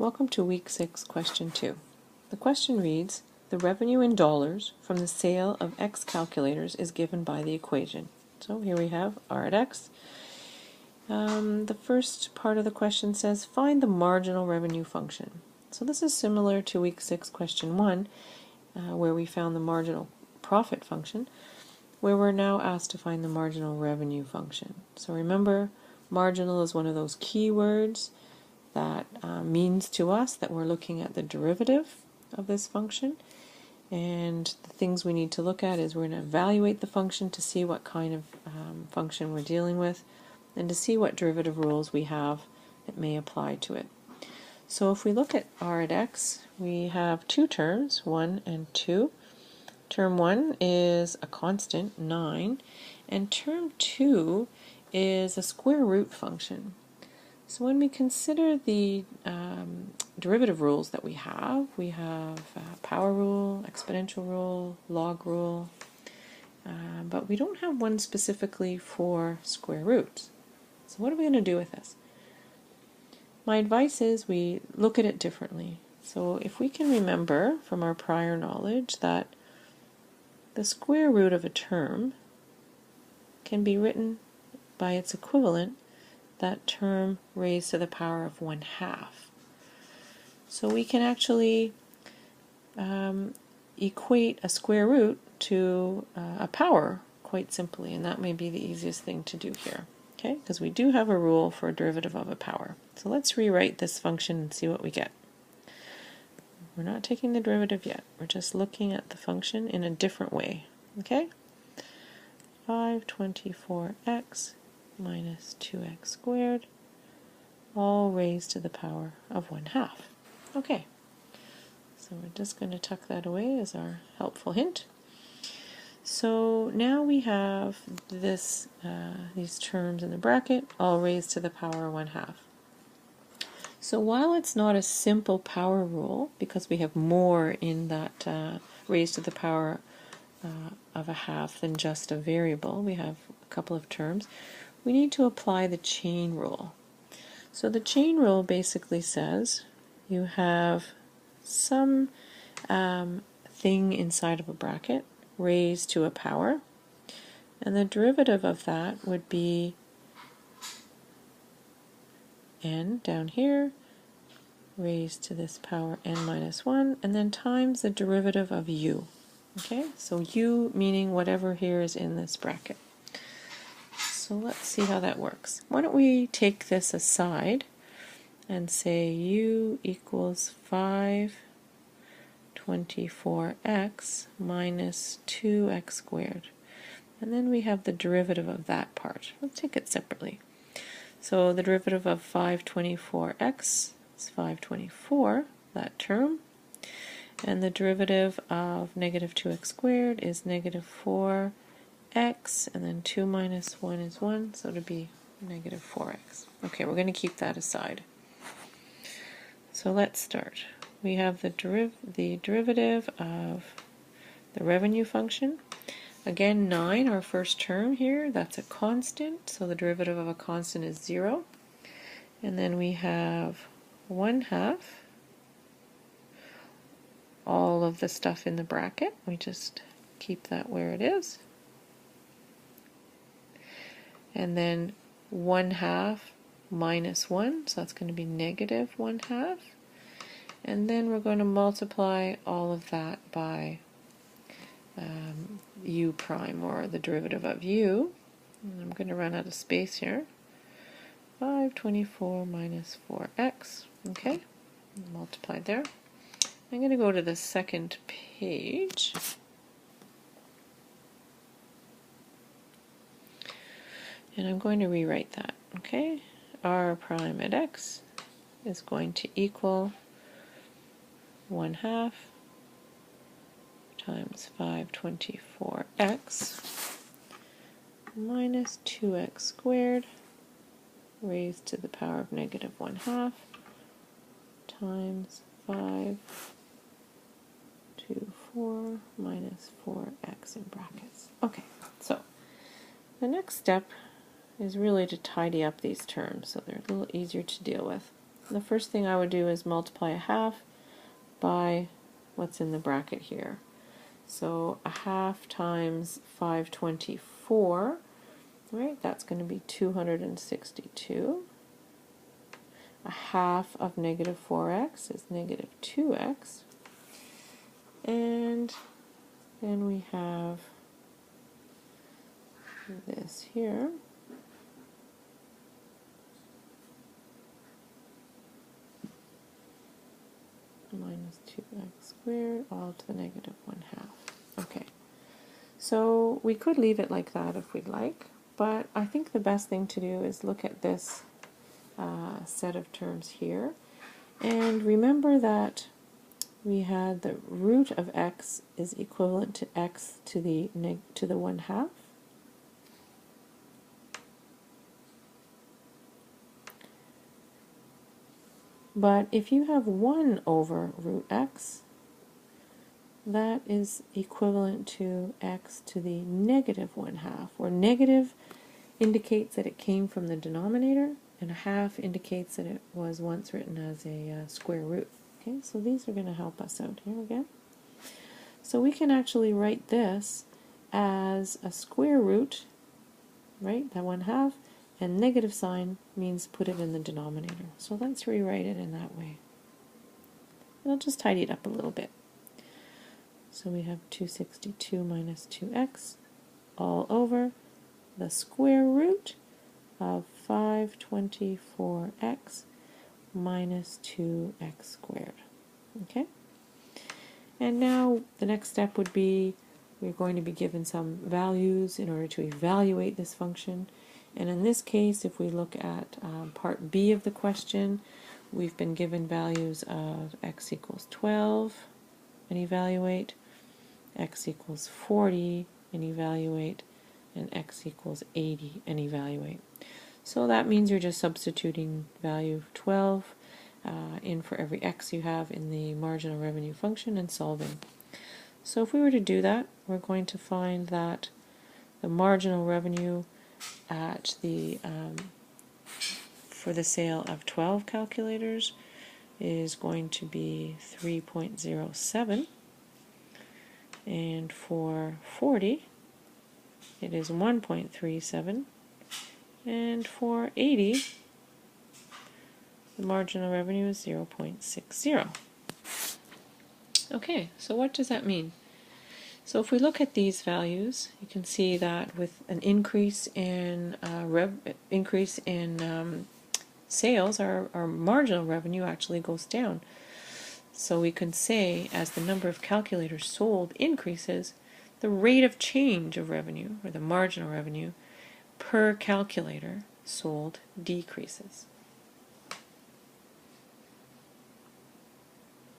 Welcome to week 6, question 2. The question reads, the revenue in dollars from the sale of X calculators is given by the equation. So here we have R at X. The first part of the question says, find the marginal revenue function. So this is similar to week 6, question 1, where we found the marginal profit function, where we're now asked to find the marginal revenue function. So remember, marginal is one of those keywords that means to us that we're looking at the derivative of this function, and the things we need to look at is we're going to evaluate the function to see what kind of function we're dealing with and to see what derivative rules we have that may apply to it. So if we look at R at X, we have two terms, 1 and 2. Term 1 is a constant, 9, and term 2 is a square root function. So when we consider the derivative rules that we have power rule, exponential rule, log rule, but we don't have one specifically for square roots. So what are we going to do with this? My advice is we look at it differently. So if we can remember from our prior knowledge that the square root of a term can be written by its equivalent, that term raised to the power of 1/2. So we can actually equate a square root to a power quite simply, and that may be the easiest thing to do here, okay? Because we do have a rule for a derivative of a power. So let's rewrite this function and see what we get. We're not taking the derivative yet. We're just looking at the function in a different way, okay? 524x minus 2x squared, all raised to the power of 1/2. Okay, so we're just going to tuck that away as our helpful hint. So now we have this these terms in the bracket, all raised to the power of 1/2. So while it's not a simple power rule, because we have more in that raised to the power of 1/2 than just a variable, we have a couple of terms, we need to apply the chain rule. So the chain rule basically says you have some thing inside of a bracket raised to a power, and the derivative of that would be n down here raised to this power n minus 1, and then times the derivative of u. Okay, so u meaning whatever here is in this bracket. So let's see how that works. Why don't we take this aside and say u equals 524x minus 2x squared. And then we have the derivative of that part. Let's take it separately. So the derivative of 524x is 524, that term. And the derivative of negative 2x squared is negative 4x, and then 2 minus 1 is 1, so it'll be negative 4x. Okay, we're going to keep that aside. So let's start. We have the derivative of the revenue function. Again, 9, our first term here, that's a constant, so the derivative of a constant is 0. And then we have 1/2, all of the stuff in the bracket. We just keep that where it is. And then 1/2 minus 1, so that's going to be negative 1/2. And then we're going to multiply all of that by u prime, or the derivative of u. And I'm going to run out of space here. 524 minus 4x. Okay, multiplied there. I'm going to go to the second page. And I'm going to rewrite that. Okay, r prime at x is going to equal 1/2 times 524x minus 2x squared raised to the power of negative 1/2 times 524 minus 4x in brackets. Okay, so the next step is really to tidy up these terms so they're a little easier to deal with. the first thing I would do is multiply a half by what's in the bracket here. So a half times 524, right, that's going to be 262. A half of negative 4x is negative 2x. And then we have this here. Minus 2x squared, all to the negative 1/2. Okay, so we could leave it like that if we'd like, but I think the best thing to do is look at this set of terms here, and remember that we had the root of x is equivalent to x to the 1/2. But if you have 1 over root x, that is equivalent to x to the negative 1/2, where negative indicates that it came from the denominator, and a half indicates that it was once written as a square root. Okay, so these are going to help us out here again. So we can actually write this as a square root, right, that 1/2, and negative sign means put it in the denominator. So let's rewrite it in that way. I'll just tidy it up a little bit. So we have 262 minus 2x all over the square root of 524x minus 2x squared. Okay? And now the next step would be we're going to be given some values in order to evaluate this function. And in this case, if we look at part B of the question, we've been given values of x equals 12 and evaluate, x equals 40 and evaluate, and x equals 80 and evaluate. So that means you're just substituting value of 12 in for every x you have in the marginal revenue function and solving. So if we were to do that, we're going to find that the marginal revenue at the for the sale of 12 calculators is going to be 3.07, and for 40 it is 1.37, and for 80 the marginal revenue is 0.60. Okay, so what does that mean? So if we look at these values, you can see that with an increase in sales, our marginal revenue actually goes down. So we can say as the number of calculators sold increases, the rate of change of revenue, or the marginal revenue, per calculator sold decreases.